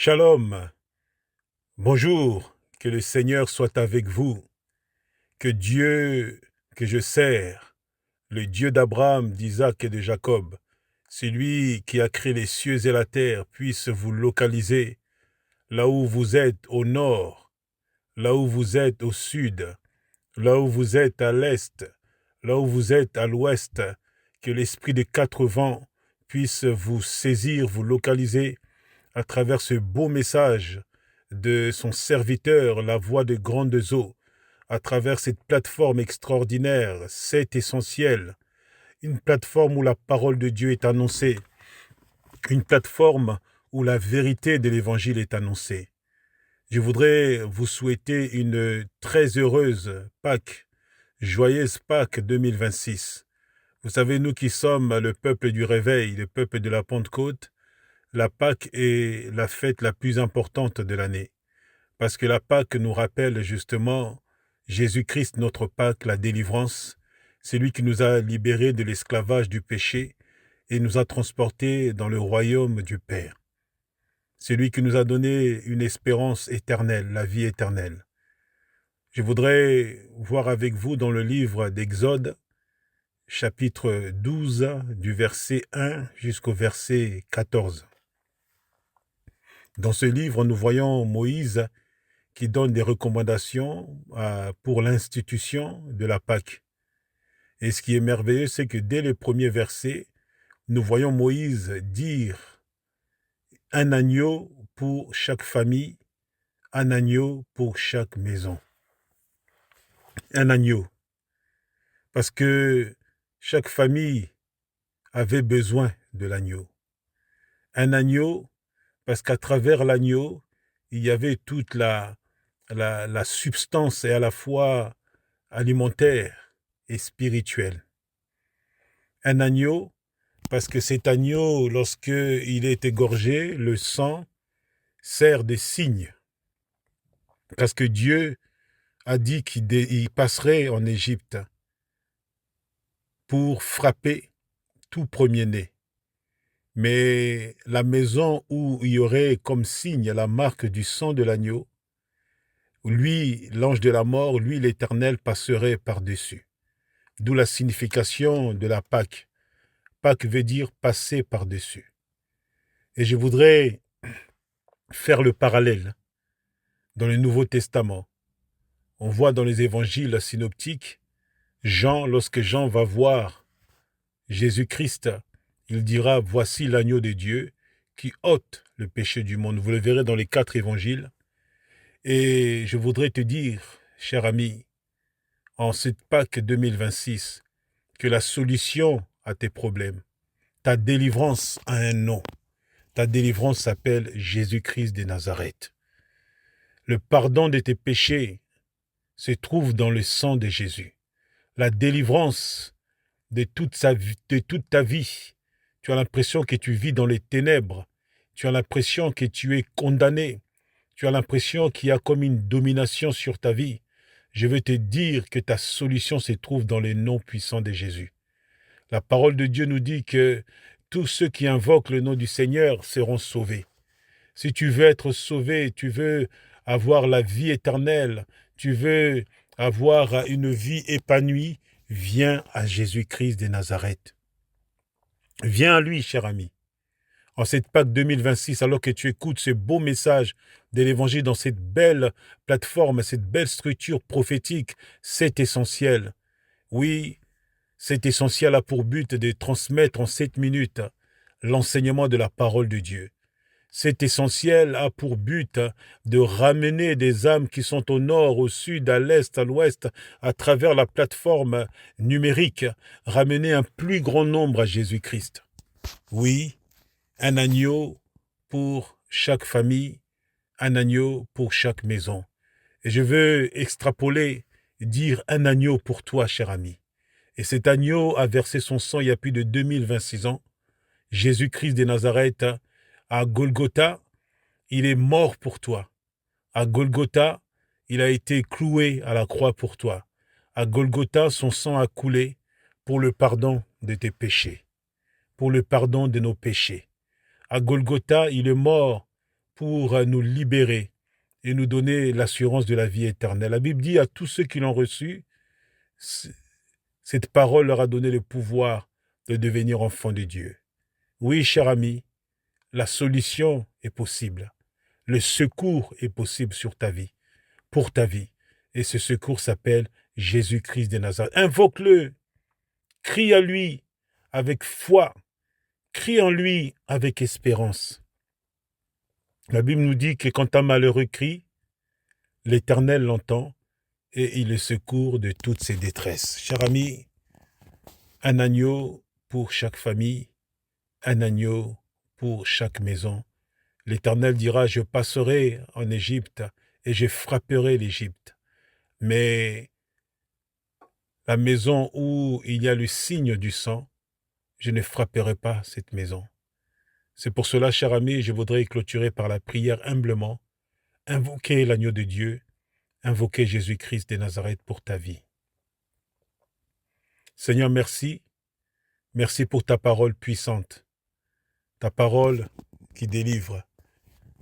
Shalom, bonjour, que le Seigneur soit avec vous, que Dieu que je sers, le Dieu d'Abraham, d'Isaac et de Jacob, celui qui a créé les cieux et la terre, puisse vous localiser là où vous êtes au nord, là où vous êtes au sud, là où vous êtes à l'est, là où vous êtes à l'ouest, que l'esprit des quatre vents puisse vous saisir, vous localiser à travers ce beau message de son serviteur, la voix de grandes eaux, à travers cette plateforme extraordinaire, c'est essentiel, une plateforme où la parole de Dieu est annoncée, une plateforme où la vérité de l'évangile est annoncée. Je voudrais vous souhaiter une très heureuse Pâques, joyeuse Pâques 2026. Vous savez, nous qui sommes le peuple du réveil, le peuple de la Pentecôte, la Pâques est la fête la plus importante de l'année. Parce que la Pâques nous rappelle justement Jésus-Christ, notre Pâques, la délivrance. C'est lui qui nous a libérés de l'esclavage du péché et nous a transportés dans le royaume du Père. C'est lui qui nous a donné une espérance éternelle, la vie éternelle. Je voudrais voir avec vous dans le livre d'Exode, chapitre 12, du verset 1 jusqu'au verset 14. Dans ce livre, nous voyons Moïse qui donne des recommandations pour l'institution de la Pâque. Et ce qui est merveilleux, c'est que dès les premiers versets, nous voyons Moïse dire un agneau pour chaque famille, un agneau pour chaque maison. Un agneau. Parce que chaque famille avait besoin de l'agneau. Un agneau, parce qu'à travers l'agneau, il y avait toute la substance et à la fois alimentaire et spirituelle. Un agneau, parce que cet agneau, lorsqu'il est égorgé, le sang sert de signe. Parce que Dieu a dit qu'il passerait en Égypte pour frapper tout premier-né. Mais la maison où il y aurait comme signe la marque du sang de l'agneau, lui, l'ange de la mort, lui, l'Éternel, passerait par-dessus. D'où la signification de la Pâque. Pâque veut dire passer par-dessus. Et je voudrais faire le parallèle dans le Nouveau Testament. On voit dans les évangiles synoptiques, Jean, lorsque Jean va voir Jésus-Christ, il dira, voici l'agneau de Dieu qui ôte le péché du monde. Vous le verrez dans les 4 évangiles. Et je voudrais te dire, cher ami, en cette Pâques 2026, que la solution à tes problèmes, ta délivrance a un nom. Ta délivrance s'appelle Jésus-Christ de Nazareth. Le pardon de tes péchés se trouve dans le sang de Jésus. La délivrance de toute ta vie. Tu as l'impression que tu vis dans les ténèbres. Tu as l'impression que tu es condamné. Tu as l'impression qu'il y a comme une domination sur ta vie. Je veux te dire que ta solution se trouve dans les noms puissants de Jésus. La parole de Dieu nous dit que tous ceux qui invoquent le nom du Seigneur seront sauvés. Si tu veux être sauvé, tu veux avoir la vie éternelle, tu veux avoir une vie épanouie, viens à Jésus-Christ de Nazareth. Viens à lui, cher ami. En cette Pâques 2026, alors que tu écoutes ce beau message de l'Évangile dans cette belle plateforme, cette belle structure prophétique, c'est essentiel. Oui, c'est essentiel a pour but de transmettre en 7 minutes l'enseignement de la parole de Dieu. C'est essentiel a pour but de ramener des âmes qui sont au nord, au sud, à l'est, à l'ouest, à travers la plateforme numérique, ramener un plus grand nombre à Jésus-Christ. Oui, un agneau pour chaque famille, un agneau pour chaque maison. Et je veux extrapoler, dire un agneau pour toi, cher ami. Et cet agneau a versé son sang il y a plus de 2026 ans. Jésus-Christ de Nazareth, à Golgotha, il est mort pour toi. À Golgotha, il a été cloué à la croix pour toi. À Golgotha, son sang a coulé pour le pardon de tes péchés, pour le pardon de nos péchés. À Golgotha, il est mort pour nous libérer et nous donner l'assurance de la vie éternelle. La Bible dit à tous ceux qui l'ont reçu, cette parole leur a donné le pouvoir de devenir enfants de Dieu. Oui, cher ami, la solution est possible. Le secours est possible sur ta vie, pour ta vie. Et ce secours s'appelle Jésus-Christ de Nazareth. Invoque-le, crie à lui avec foi, crie en lui avec espérance. La Bible nous dit que quand un malheureux crie, l'Éternel l'entend et il le secourt de toutes ses détresses. Cher ami, un agneau pour chaque famille, un agneau pour chaque maison. L'Éternel dira, je passerai en Égypte et je frapperai l'Égypte. Mais la maison où il y a le signe du sang, je ne frapperai pas cette maison. C'est pour cela, cher ami, je voudrais clôturer par la prière humblement. Invoquer l'agneau de Dieu, invoquer Jésus-Christ de Nazareth pour ta vie. Seigneur, merci. Merci pour ta parole puissante, ta parole qui délivre,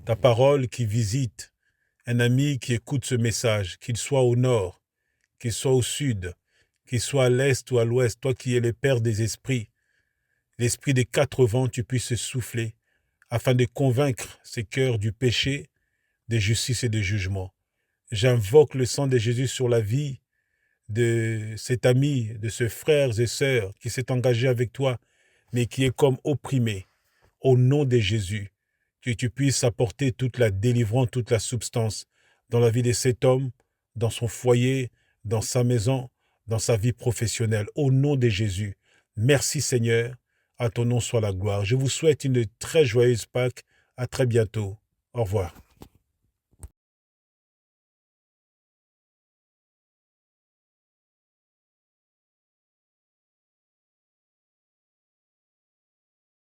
ta parole qui visite un ami qui écoute ce message, qu'il soit au nord, qu'il soit au sud, qu'il soit à l'est ou à l'ouest, toi qui es le Père des esprits, l'esprit des quatre vents, tu puisses souffler, afin de convaincre ces cœurs du péché, de justice et de jugement. J'invoque le sang de Jésus sur la vie de cet ami, de ce frère et sœurs qui s'est engagé avec toi, mais qui est comme opprimé. Au nom de Jésus, que tu puisses apporter toute la délivrance, toute la substance dans la vie de cet homme, dans son foyer, dans sa maison, dans sa vie professionnelle. Au nom de Jésus, merci Seigneur, à ton nom soit la gloire. Je vous souhaite une très joyeuse Pâques. À très bientôt. Au revoir.